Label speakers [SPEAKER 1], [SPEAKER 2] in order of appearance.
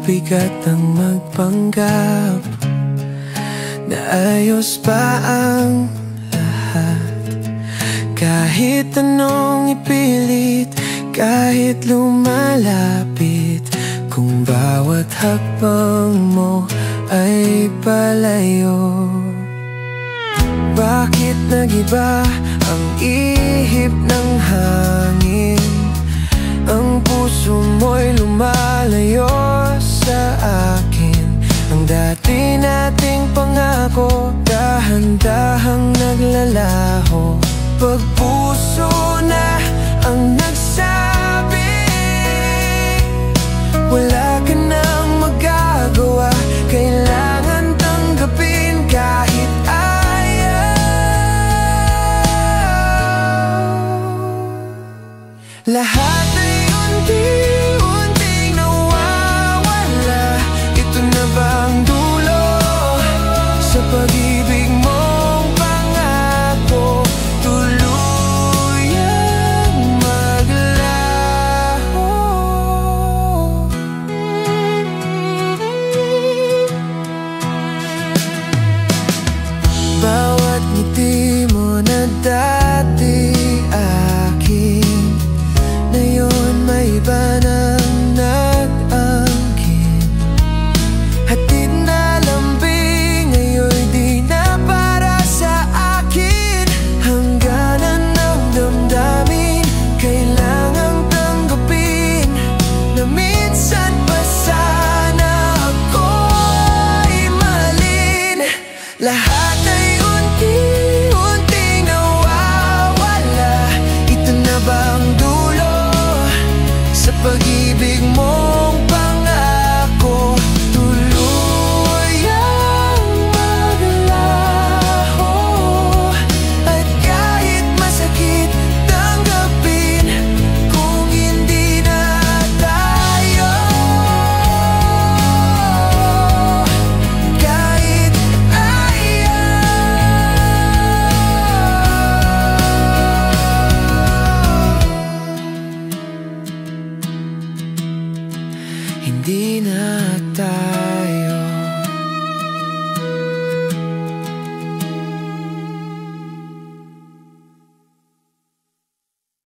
[SPEAKER 1] bigat ang magpanggap na ayos pa ang lahat. Kahit anong ipilit, kahit lumalapit, kung bawat hakbang mo ay palayo. Bakit nag-iba ang ihip ng hangin? Ang puso mo'y lumalayo sa akin. Ang dati nating pangako, dahan-dahang naglalaho. Pag puso na ang nagsabi, wala ka nang magagawa. Kailangan tanggapin kahit lahat ay unti-unting nawawala. Ito na ba ang dulo sa pag-ibig mong pangako? Tuluyang maglaho. Bawat ngiti mo na dati akin, ngayon may iba nang nag-angkin. Hatid na lambing, ngayon di na para sa akin. Hangganan ng damdamin, kailangang tanggapin na minsan pa sana ako'y malin. Lahat ay unti-unting nawawala. Ito na ba ang sa pag-ibig mong pangako? Tuluyang maglaho. At kahit masakit, tanggapin kung hindi na tayo. Kahit hindi na tayo.